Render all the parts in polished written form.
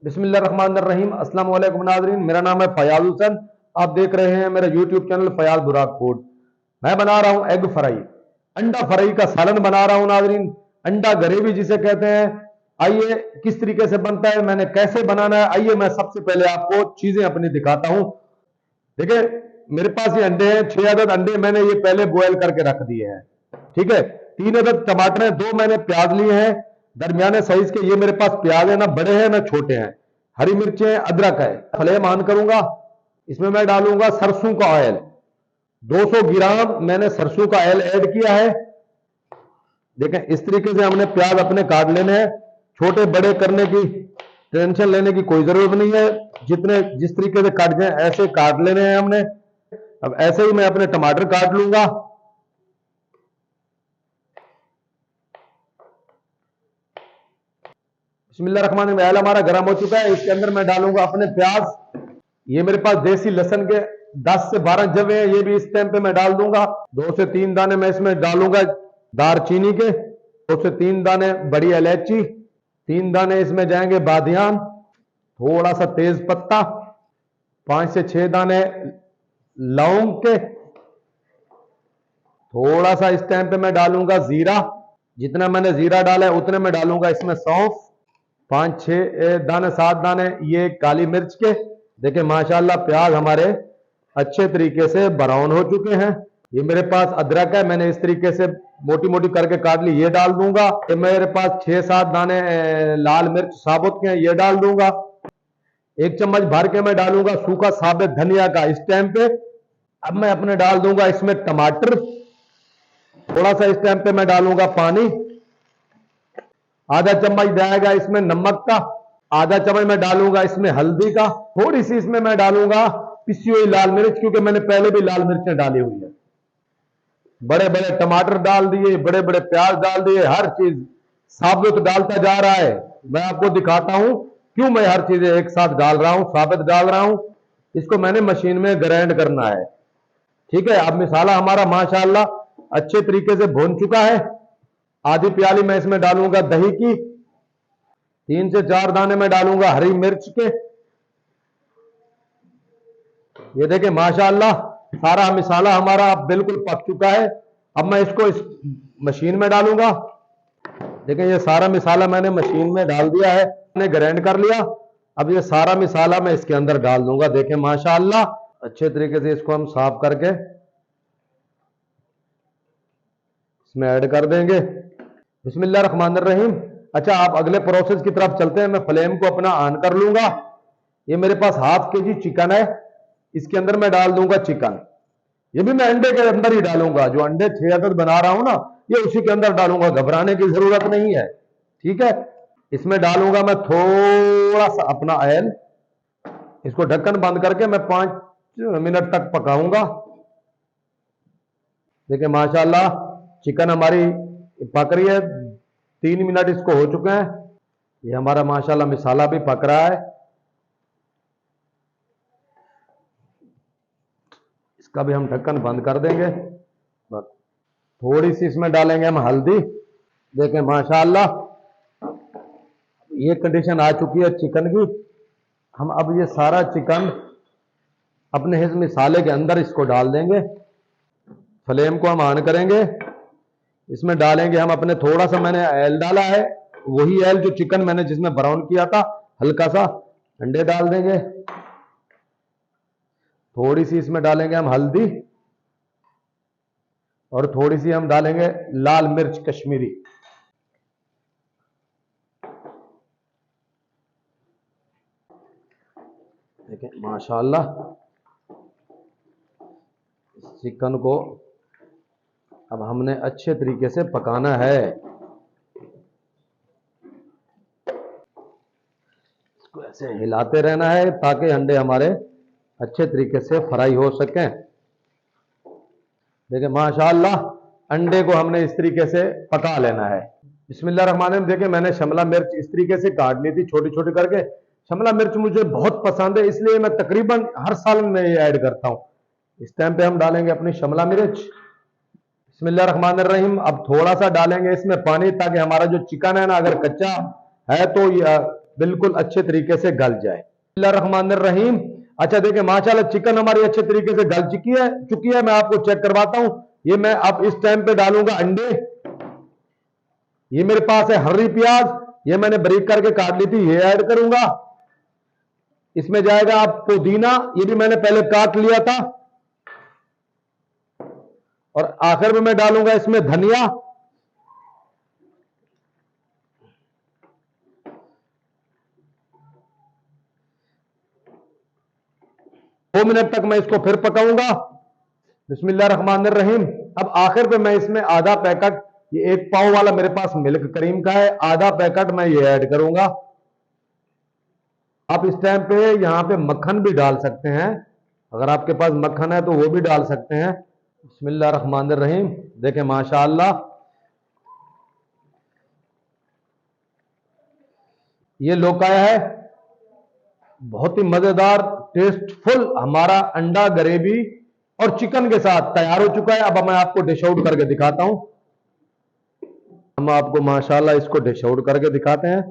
बिस्मिल्लाहिर्रहमानिर्रहीम। अस्सलाम वालेकुम नाज़रीन, मेरा नाम है फयाज हुसैन। आप देख रहे हैं मेरा यूट्यूब चैनल फयाज बुराक फूड। मैं बना रहा हूं एग फ्राई, अंडा फ्राई का सालन बना रहा हूं नाज़रीन, अंडा ग्रेवी जिसे कहते हैं। आइए किस तरीके से बनता है, मैंने कैसे बनाना है, आइए मैं सबसे पहले आपको चीजें अपनी दिखाता हूं। देखिए मेरे पास ये अंडे हैं, 6 अदद अंडे मैंने ये पहले बॉयल करके रख दिए हैं। ठीक है, 3 अदद टमाटर हैं, 2 मैंने प्याज लिए हैं दरमियाने साइज के। ये मेरे पास प्याज है, ना बड़े हैं ना छोटे हैं। हरी मिर्चें हैं, अदरक है। फ्लेम ऑन करूंगा, इसमें मैं डालूंगा सरसों का ऑयल। 200 ग्राम मैंने सरसों का ऑयल ऐड किया है। देखें इस तरीके से हमने प्याज अपने काट लेने हैं। छोटे बड़े करने की टेंशन लेने की कोई जरूरत नहीं है, जितने जिस तरीके से काट जाए ऐसे काट लेने हैं हमने। अब ऐसे ही मैं अपने टमाटर काट लूंगा। बिस्मिल्लाहिर्रहमानिर्रहीम। ऑयल हमारा गर्म हो चुका है, इसके अंदर मैं डालूंगा अपने प्याज। ये मेरे पास देसी लहसुन के 10 से 12 जवे हैं, ये भी इस टाइम पे मैं डाल दूंगा। 2 से 3 दाने मैं इसमें डालूंगा दारचीनी के, 2 से 3 दाने बड़ी इलायची, 3 दाने इसमें जाएंगे बादियान, थोड़ा सा तेज पत्ता, 5 से 6 दाने लौंग के, थोड़ा सा इस टाइम पे मैं डालूंगा जीरा। जितना मैंने जीरा डाला है उतने में डालूंगा इसमें सौंफ, 5-6 दाने 7 दाने ये काली मिर्च के। देखिए माशाल्लाह प्याज हमारे अच्छे तरीके से ब्राउन हो चुके हैं। ये मेरे पास अदरक है, मैंने इस तरीके से मोटी मोटी करके काट ली, ये डाल दूंगा। ये मेरे पास 6-7 दाने लाल मिर्च साबुत के हैं, ये डाल दूंगा। 1 चम्मच भर के मैं डालूंगा सूखा साबित धनिया का इस टाइम पे। अब मैं अपने डाल दूंगा इसमें टमाटर, थोड़ा सा इस टाइम पे मैं डालूंगा पानी। आधा चम्मच जाएगा इसमें नमक का, आधा चम्मच मैं डालूंगा इसमें हल्दी का, थोड़ी सी इसमें मैं डालूंगा पिसी हुई लाल मिर्च, क्योंकि मैंने पहले भी लाल मिर्चें डाली हुई है। बड़े बड़े टमाटर डाल दिए, बड़े बड़े प्याज डाल दिए, हर चीज साबुत डालता जा रहा है। मैं आपको दिखाता हूं क्यों मैं हर चीज एक साथ डाल रहा हूं, साबित डाल रहा हूं। इसको मैंने मशीन में ग्राइंड करना है। ठीक है, अब मसाला हमारा माशाल्लाह अच्छे तरीके से भून चुका है। आधी प्याली मैं इसमें डालूंगा दही की, 3 से 4 दाने में डालूंगा हरी मिर्च के। ये देखिए माशाल्लाह सारा मसाला हमारा बिल्कुल पक चुका है। अब मैं इसको इस मशीन में डालूंगा। देखिए ये सारा मसाला मैंने मशीन में डाल दिया है, मैंने ग्राइंड कर लिया। अब ये सारा मसाला मैं इसके अंदर डाल दूंगा। देखिए माशाल्लाह अच्छे तरीके से इसको हम साफ करके इसमें ऐड कर देंगे। बिस्मिल्लाहिर्रहमानिर्रहीम। अच्छा, आप अगले प्रोसेस की तरफ चलते हैं। मैं फ्लेम को अपना ऑन कर लूंगा। ये मेरे पास ½ kg चिकन है, इसके अंदर मैं डाल दूंगा चिकन। ये भी मैं अंडे के अंदर ही डालूंगा, जो अंडे 6 अदद बना रहा हूं ना, ये उसी के अंदर डालूंगा, घबराने की जरूरत नहीं है। ठीक है, इसमें डालूंगा मैं थोड़ा सा अपना ऑयल। इसको ढक्कन बंद करके मैं 5 मिनट तक पकाऊंगा। देखिए माशाल्लाह चिकन हमारी पक रही है, 3 मिनट इसको हो चुके हैं। ये हमारा माशाल्लाह मसाला भी पक रहा है। इसका भी हम ढक्कन बंद कर देंगे। बस थोड़ी सी इसमें डालेंगे हम हल्दी। देखें माशाल्लाह ये कंडीशन आ चुकी है चिकन की। हम अब ये सारा चिकन अपने इस मसाले के अंदर इसको डाल देंगे। फ्लेम को हम ऑन करेंगे, इसमें डालेंगे हम अपने, थोड़ा सा मैंने ऑयल डाला है, वही ऑयल जो चिकन मैंने जिसमें ब्राउन किया था, हल्का सा अंडे डाल देंगे। थोड़ी सी इसमें डालेंगे हम हल्दी, और थोड़ी सी हम डालेंगे लाल मिर्च कश्मीरी। देखें माशाल्लाह चिकन को अब हमने अच्छे तरीके से पकाना है। इसको ऐसे हिलाते रहना है ताकि अंडे हमारे अच्छे तरीके से फ्राई हो सकें। देखिए माशाल्लाह अंडे को हमने इस तरीके से पका लेना है। बिस्मिल्लाहिर्रहमानिर्रहीम। देखिए मैंने शिमला मिर्च इस तरीके से काट ली थी छोटी छोटी करके। शिमला मिर्च मुझे बहुत पसंद है, इसलिए मैं तकरीबन हर साल में ये ऐड करता हूं। इस टाइम पे हम डालेंगे अपनी शिमला मिर्च। बिस्मिल्लाहिर्रहमानिर्रहीम। अब थोड़ा सा डालेंगे इसमें पानी, ताकि हमारा जो चिकन है ना, अगर कच्चा है तो ये बिल्कुल अच्छे तरीके से गल जाए। बिस्मिल्लाहिर्रहमानिर्रहीम। अच्छा देखिए माशाल्लाह चिकन हमारी अच्छे तरीके से गल चुकी है। मैं आपको चेक करवाता हूं। ये मैं अब इस टाइम पे डालूंगा अंडे। ये मेरे पास है हरी प्याज, ये मैंने बारीक करके काट ली थी, ये ऐड करूंगा। इसमें जाएगा आप पुदीना, ये भी मैंने पहले काट लिया था। और आखिर में मैं डालूंगा इसमें धनिया। 2 मिनट तक मैं इसको फिर पकाऊंगा। बिस्मिल्लाहिर्रहमानिर्रहीम। अब आखिर पे मैं इसमें आधा पैकेट, ये 1 पाव वाला मेरे पास मिल्क क्रीम का है, आधा पैकेट मैं ये ऐड करूंगा। आप इस टाइम पे यहां पे मक्खन भी डाल सकते हैं, अगर आपके पास मक्खन है तो वो भी डाल सकते हैं। बिस्मिल्लाहिर्रहमानिर्रहीम। देखें माशाअल्लाह ये लोकाया है, बहुत ही मजेदार टेस्टफुल हमारा अंडा ग्रेवी और चिकन के साथ तैयार हो चुका है। अब मैं आपको डिश आउट करके दिखाता हूं। हम आपको माशाल्लाह इसको डिश आउट करके दिखाते हैं।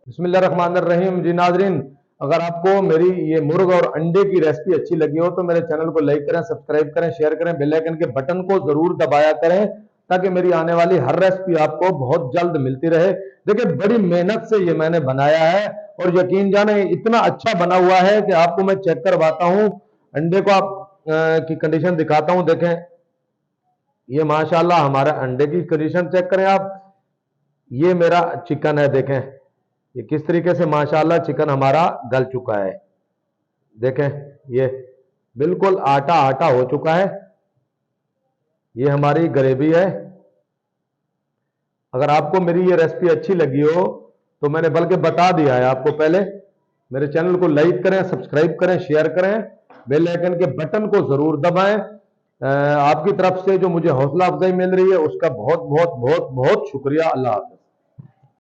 बिस्मिल्लाहिर्रहमानिर्रहीम। जी नाजरीन, अगर आपको मेरी ये मुर्ग और अंडे की रेसिपी अच्छी लगी हो तो मेरे चैनल को लाइक करें, सब्सक्राइब करें, शेयर करें, बेल आइकन के बटन को जरूर दबाया करें ताकि मेरी आने वाली हर रेसिपी आपको बहुत जल्द मिलती रहे। देखिए बड़ी मेहनत से ये मैंने बनाया है और यकीन जाने इतना अच्छा बना हुआ है कि आपको मैं चेक करवाता हूं। अंडे को आप की कंडीशन दिखाता हूं। देखें ये माशाल्लाह हमारा अंडे की कंडीशन चेक करें आप। ये मेरा चिकन है, देखें ये किस तरीके से माशाल्लाह चिकन हमारा गल चुका है। देखें ये बिल्कुल आटा आटा हो चुका है। ये हमारी ग्रेवी है। अगर आपको मेरी ये रेसिपी अच्छी लगी हो तो मैंने बल्कि बता दिया है आपको पहले। मेरे चैनल को लाइक करें, सब्सक्राइब करें, शेयर करें, बेल आइकन के बटन को जरूर दबाएं। आपकी तरफ से जो मुझे हौसला अफजाई मिल रही है उसका बहुत बहुत बहुत बहुत शुक्रिया। अल्लाह हाफ़िज़।